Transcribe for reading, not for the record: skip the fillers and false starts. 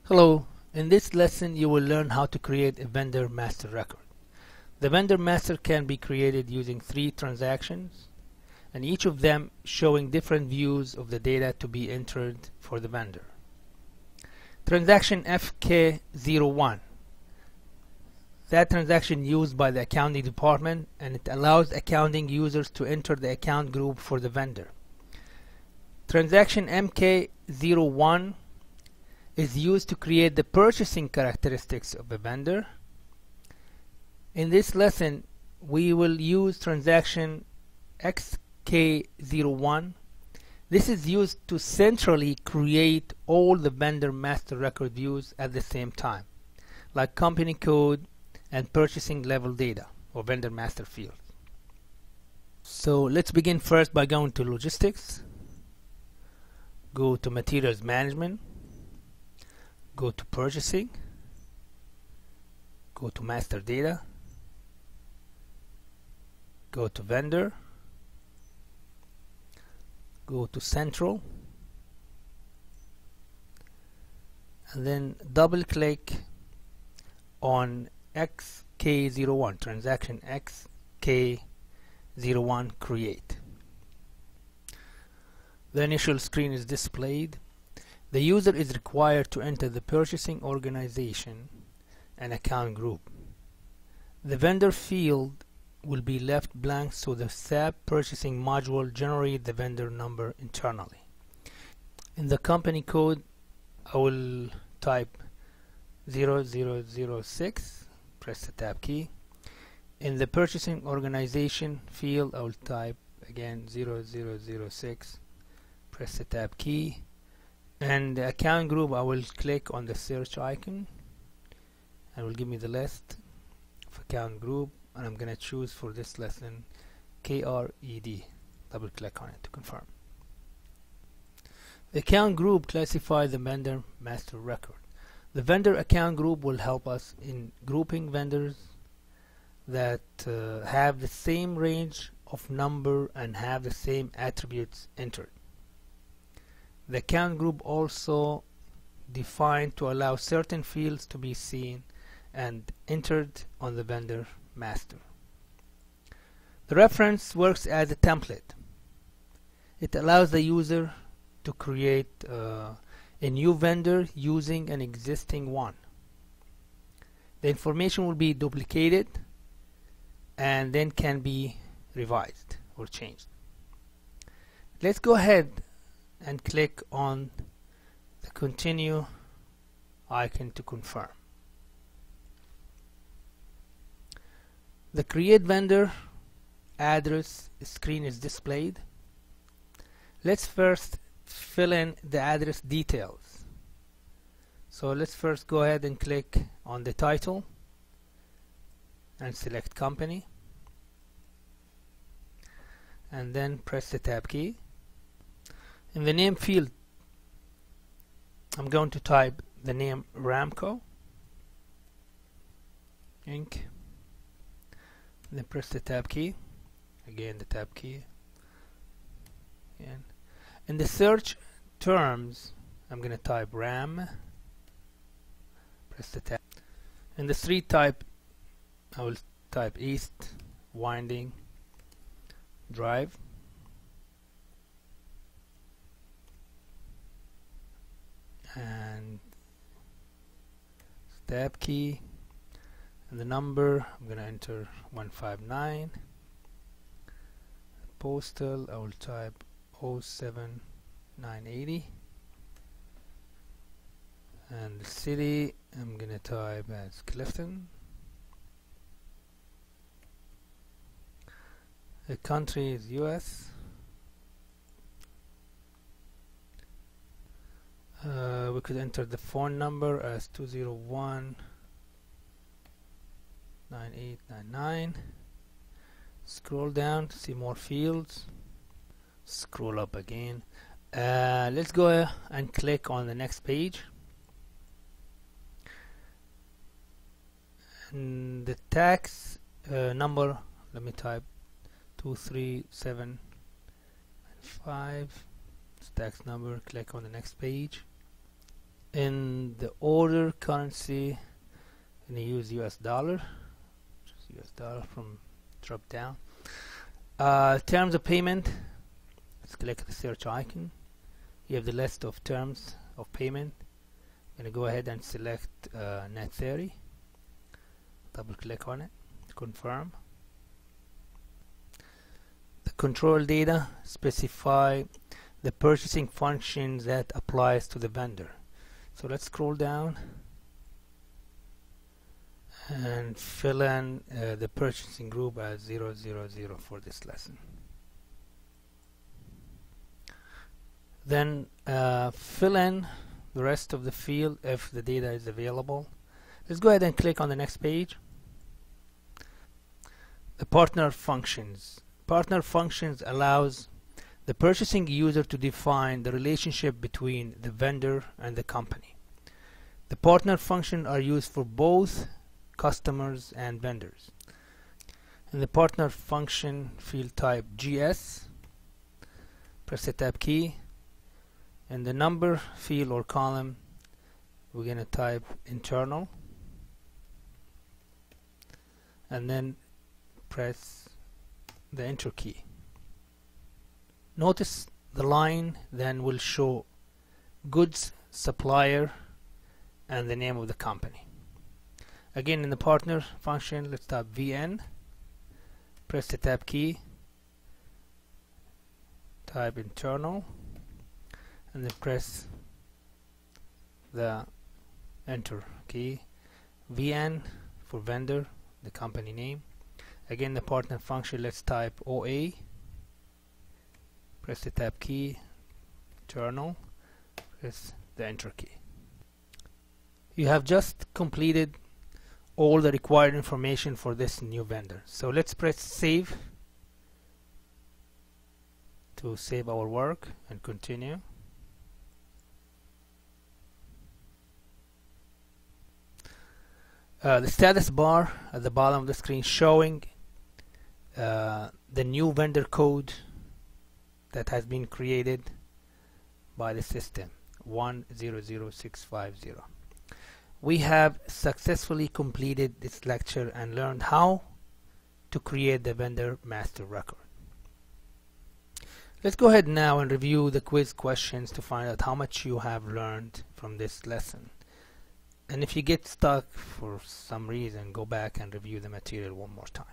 Hello, in this lesson you will learn how to create a vendor master record. The vendor master can be created using 3 transactions and each of them showing different views of the data to be entered for the vendor. Transaction FK01. That transaction used by the accounting department and it allows accounting users to enter the account group for the vendor. Transaction MK01 is used to create the purchasing characteristics of a vendor. In this lesson, we will use transaction XK01. This is used to centrally create all the vendor master record views at the same time, like company code and purchasing level data or vendor master fields. So let's begin first by going to logistics, go to materials management, go to purchasing, go to master data, go to vendor, go to central, and then double click on XK01, transaction XK01 create. The initial screen is displayed. The user is required to enter the purchasing organization and account group. The vendor field will be left blank so the SAP purchasing module generates the vendor number internally. In the company code, I will type 0006, press the tab key. In the purchasing organization field, I will type again 0006, press the tab key. And the account group, I will click on the search icon and it will give me the list of account group, and I'm gonna choose for this lesson KRED. Double click on it to confirm. The account group classifies the vendor master record. The vendor account group will help us in grouping vendors that have the same range of number and have the same attributes entered. The account group also defined to allow certain fields to be seen and entered on the vendor master. The reference works as a template. It allows the user to create a new vendor using an existing one. The information will be duplicated and then can be revised or changed. Let's go ahead and click on the continue icon to confirm. The create vendor address screen is displayed. Let's first fill in the address details. So let's first go ahead and click on the title and select company and then press the tab key. In the name field, I'm going to type the name Ramco Inc. Then press the tab key, again the tab key. And in the search terms, I'm going to type RAM, press the tab. In the street type, I will type East Winding Drive. And tab key and the number, I'm going to enter 159. Postal, I will type 07980, and the city, I'm going to type as Clifton. The country is US. We could enter the phone number as 201-9899. Scroll down to see more fields. Scroll up again. Let's go and click on the next page. And the tax number, let me type 23795. Tax number, click on the next page. In the order currency, I'm going to use US dollar. Just US dollar from drop down. Terms of payment. Let's click the search icon. You have the list of terms of payment. I'm going to go ahead and select net 30. Double click on it to confirm. The control data specify the purchasing functions that applies to the vendor. So let's scroll down and fill in the purchasing group as 000 for this lesson. Then fill in the rest of the field if the data is available. Let's go ahead and click on the next page. The partner functions. Partner functions allows the purchasing user to define the relationship between the vendor and the company. The partner functions are used for both customers and vendors. In the partner function field type GS, press the tab key. In the number field or column, we're going to type internal and then press the enter key. Notice the line then will show goods supplier and the name of the company. Again, in the partner function, let's type VN, press the tab key, type internal, and then press the enter key. VN for vendor, the company name. Again, the partner function, let's type OA, press the tab key, internal, press the enter key. You have just completed all the required information for this new vendor. So let's press save to save our work and continue. The status bar at the bottom of the screen showing the new vendor code that has been created by the system 100650. We have successfully completed this lecture and learned how to create the vendor master record. Let's go ahead now and review the quiz questions to find out how much you have learned from this lesson. And if you get stuck for some reason, go back and review the material one more time.